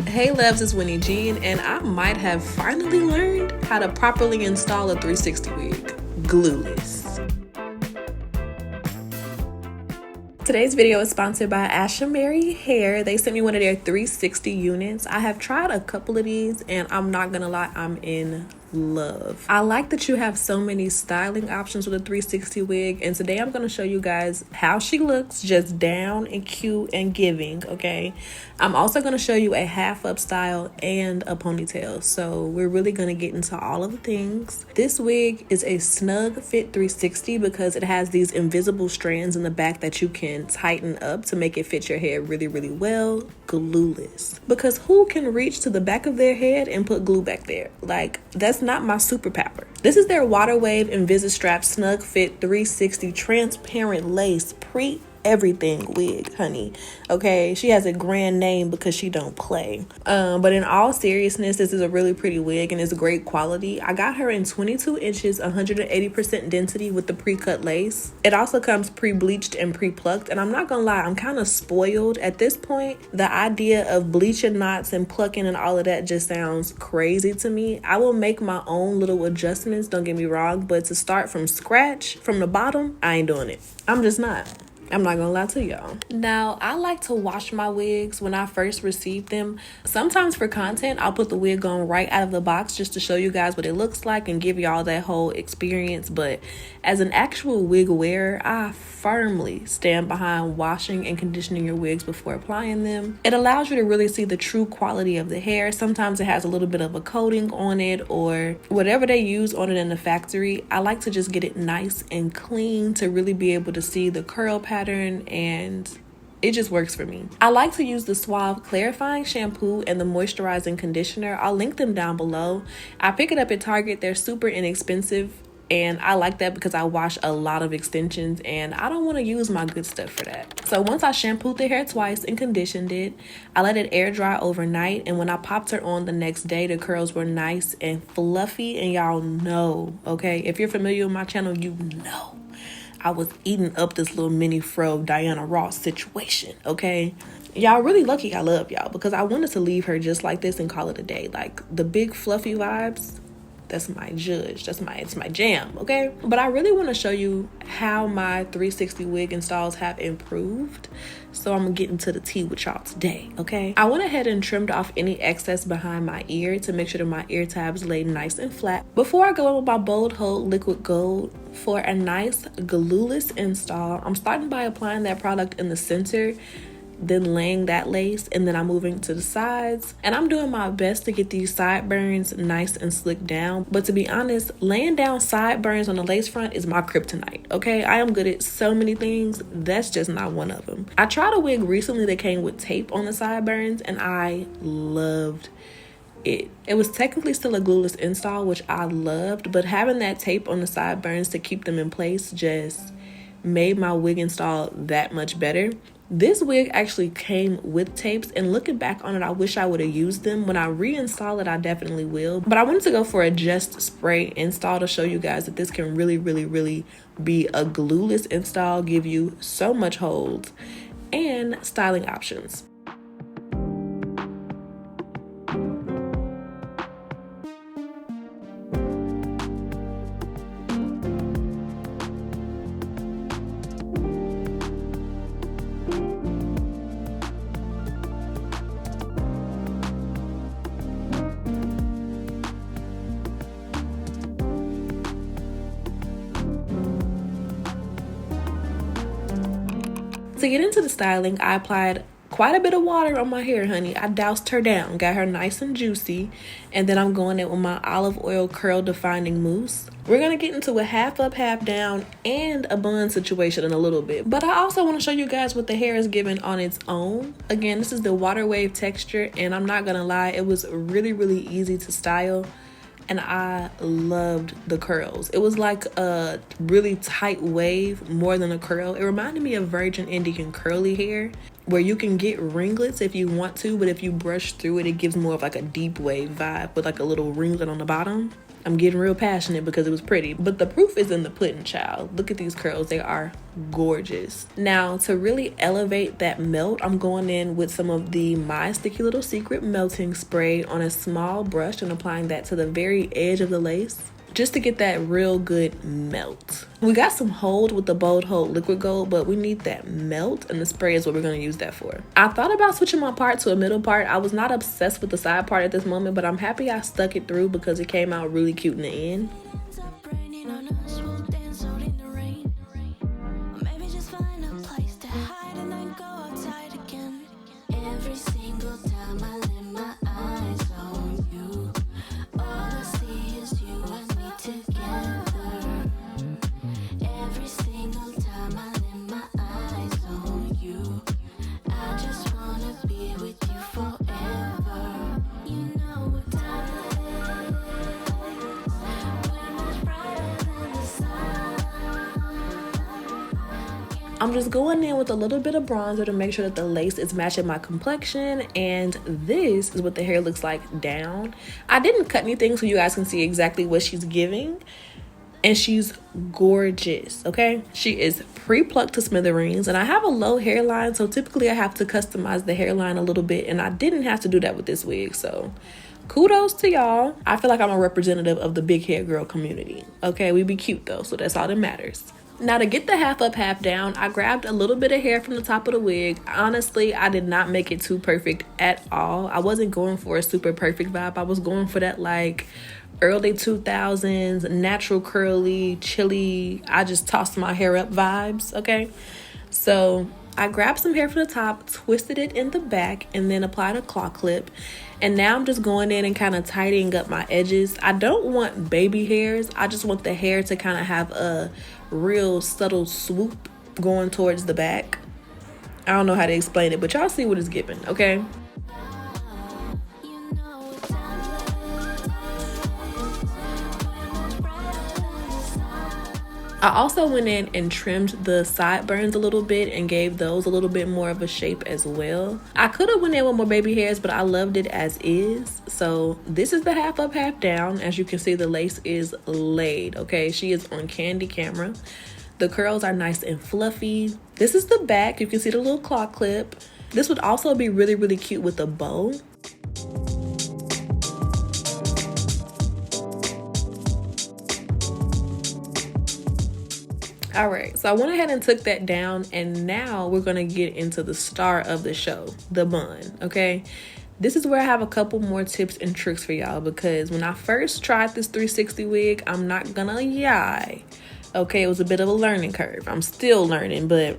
Hey loves, it's Winnie Jean, and I might have finally learned how to properly install a 360 wig, glueless. Today's video is sponsored by Ashimary hair. They sent me one of their 360 units. I have tried a couple of these and I'm not gonna lie, I'm in love. I like that you have so many styling options with a 360 wig, and today I'm going to show you guys how she looks, just down and cute and giving. Okay, I'm also going to show you a half up style and a ponytail, so we're really going to get into all of the things. This wig is a snug fit 360 because it has these invisible strands in the back that you can tighten up to make it fit your hair really well. Glueless, because who can reach to the back of their head and put glue back there? Like, that's not my superpower. This is their Water Wave Invisi-Strap Snug Fit 360 transparent lace pre everything wig, honey. Okay, she has a grand name because she don't play. But in all seriousness, this is a really pretty wig and it's great quality. I got her in 22 inches, 180% density with the pre-cut lace. It also comes pre-bleached and pre-plucked, and I'm not gonna lie, I'm kind of spoiled at this point. The idea of bleaching knots and plucking and all of that just sounds crazy to me. I will make my own little adjustments, don't get me wrong, but to start from scratch, from the bottom, I ain't doing it. I'm just not. I'm not gonna lie to y'all. Now, I like to wash my wigs when I first receive them. Sometimes for content, I'll put the wig on right out of the box just to show you guys what it looks like and give y'all that whole experience. But as an actual wig wearer, I firmly stand behind washing and conditioning your wigs before applying them. It allows you to really see the true quality of the hair. Sometimes it has a little bit of a coating on it or whatever they use on it in the factory. I like to just get it nice and clean to really be able to see the curl pattern, and it just works for me. I like to use the Suave clarifying shampoo and the moisturizing conditioner. I'll link them down below. I pick it up at Target. They're super inexpensive, and I like that because I wash a lot of extensions and I don't want to use my good stuff for that. So once I shampooed the hair twice and conditioned it, I let it air dry overnight, and when I popped her on the next day, the curls were nice and fluffy. And y'all know, okay, if you're familiar with my channel, you know I was eating up this little mini fro Diana Ross situation, okay? Y'all really lucky I love y'all, because I wanted to leave her just like this and call it a day. Like, the big fluffy vibes, that's my judge. It's my jam, okay? But I really want to show you how my 360 wig installs have improved. So I'm gonna get into the tea with y'all today, okay? I went ahead and trimmed off any excess behind my ear to make sure that my ear tabs lay nice and flat. Before I go in with my Bold Hold Liquid Gold for a nice glueless install, I'm starting by applying that product in the center, then laying that lace, and then I'm moving to the sides, and I'm doing my best to get these sideburns nice and slick down. But to be honest, laying down sideburns on the lace front is my kryptonite, okay? I am good at so many things, that's just not one of them. I tried a wig recently that came with tape on the sideburns and I loved it. It was technically still a glueless install, which I loved, but having that tape on the sideburns to keep them in place just made my wig install that much better. This wig actually came with tapes, and looking back on it, I wish I would have used them. When I reinstall it, I definitely will. But I wanted to go for a just spray install to show you guys that this can really be a glueless install, give you so much hold and styling options. To get into the styling, I applied quite a bit of water on my hair, honey. I doused her down, got her nice and juicy, and then I'm going in with my olive oil curl defining mousse. We're gonna get into a half up, half down, and a bun situation in a little bit. But I also want to show you guys what the hair is giving on its own. Again, this is the Water Wave texture, and I'm not gonna lie, it was really easy to style. And I loved the curls. It was like a really tight wave more than a curl. It reminded me of Virgin Indian curly hair, where you can get ringlets if you want to, but if you brush through it, it gives more of like a deep wave vibe with like a little ringlet on the bottom. I'm getting real passionate because it was pretty. But the proof is in the pudding, child. Look at these curls. They are gorgeous. Now, to really elevate that melt, I'm going in with some of the My Sticky Little Secret melting spray on a small brush and applying that to the very edge of the lace, just to get that real good melt. We got some hold with the Bold Hold Liquid Gold, but we need that melt, and the spray is what we're going to use that for. I thought about switching my part to a middle part. I was not obsessed with the side part at this moment, but I'm happy I stuck it through because it came out really cute in the end. I'm just going in with a little bit of bronzer to make sure that the lace is matching my complexion, and this is what the hair looks like down. I didn't cut anything so you guys can see exactly what she's giving, and she's gorgeous, okay? She is pre-plucked to smithereens, and I have a low hairline, so typically I have to customize the hairline a little bit, and I didn't have to do that with this wig, so kudos to y'all. I feel like I'm a representative of the big hair girl community, okay? We be cute though, so that's all that matters. Now, to get the half up, half down, I grabbed a little bit of hair from the top of the wig. Honestly, I did not make it too perfect at all. I wasn't going for a super perfect vibe. I was going for that like early 2000s, natural curly, chilly, I just tossed my hair up vibes, okay? So I grabbed some hair from the top, twisted it in the back, and then applied a claw clip. And now I'm just going in and kind of tidying up my edges. I don't want baby hairs. I just want the hair to kind of have a real subtle swoop going towards the back. I don't know how to explain it, but y'all see what it's giving, okay? I also went in and trimmed the sideburns a little bit and gave those a little bit more of a shape as well. I could have went in with more baby hairs, but I loved it as is. So this is the half up, half down. As you can see, the lace is laid, okay? She is on candy camera. The curls are nice and fluffy. This is the back. You can see the little claw clip. This would also be really, really cute with a bow. All right, so I went ahead and took that down, and now we're gonna get into the star of the show, the bun, okay? This is where I have a couple more tips and tricks for y'all, because when I first tried this 360 wig, I'm not gonna lie, okay, it was a bit of a learning curve. I'm still learning, but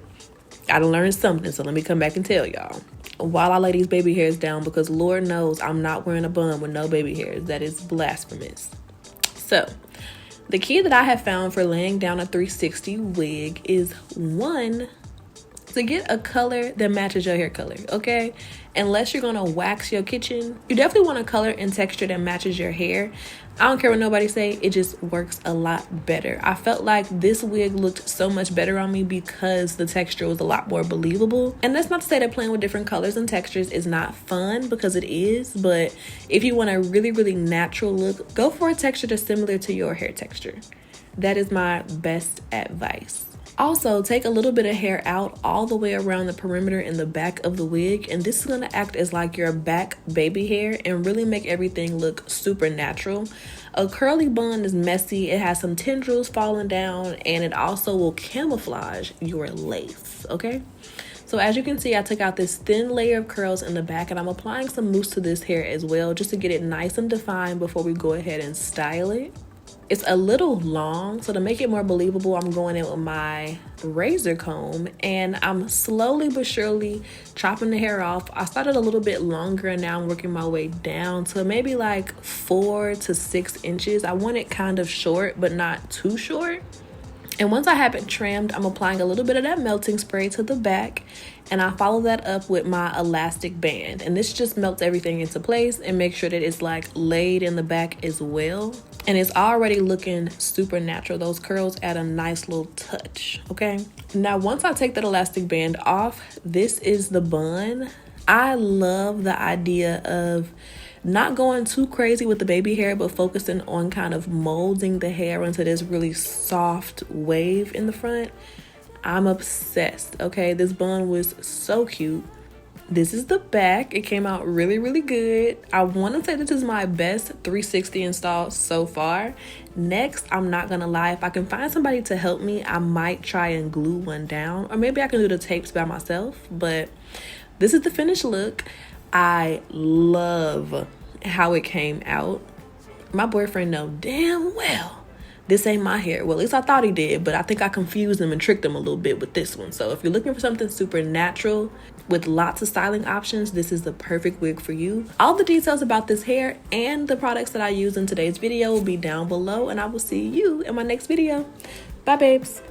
gotta learn something, so let me come back and tell y'all. While I lay these baby hairs down, because Lord knows I'm not wearing a bun with no baby hairs. That is blasphemous. So the key that I have found for laying down a 360 wig is, one, to get a color that matches your hair color, okay? Unless you're gonna wax your kitchen, you definitely want a color and texture that matches your hair. I don't care what nobody say, it just works a lot better. I felt like this wig looked so much better on me because the texture was a lot more believable. And that's not to say that playing with different colors and textures is not fun, because it is, but if you want a really, really natural look, go for a texture that's similar to your hair texture. That is my best advice. Also, take a little bit of hair out all the way around the perimeter in the back of the wig, and this is going to act as like your back baby hair and really make everything look super natural. A curly bun is messy, it has some tendrils falling down, and it also will camouflage your lace, okay? So as you can see, I took out this thin layer of curls in the back, and I'm applying some mousse to this hair as well, just to get it nice and defined before we go ahead and style it. It's a little long, so to make it more believable, I'm going in with my razor comb, and I'm slowly but surely chopping the hair off. I started a little bit longer, and now I'm working my way down to maybe like 4 to 6 inches. I want it kind of short, but not too short. And once I have it trimmed, I'm applying a little bit of that melting spray to the back, and I follow that up with my elastic band. And this just melts everything into place and makes sure that it's like laid in the back as well. And it's already looking super natural. Those curls add a nice little touch, okay? Now, once I take that elastic band off, this is the bun. I love the idea of not going too crazy with the baby hair, but focusing on kind of molding the hair into this really soft wave in the front. I'm obsessed. Okay, this bun was so cute. This is the back. It came out really, really good. I want to say this is my best 360 install so far. Next, I'm not gonna lie, if I can find somebody to help me, I might try and glue one down, or maybe I can do the tapes by myself. But this is the finished look. I love how it came out. My boyfriend know damn well this ain't my hair. Well, at least I thought he did, but I think I confused him and tricked him a little bit with this one. So if you're looking for something super natural with lots of styling options, this is the perfect wig for you. All the details about this hair and the products that I use in today's video will be down below, and I will see you in my next video. Bye, babes.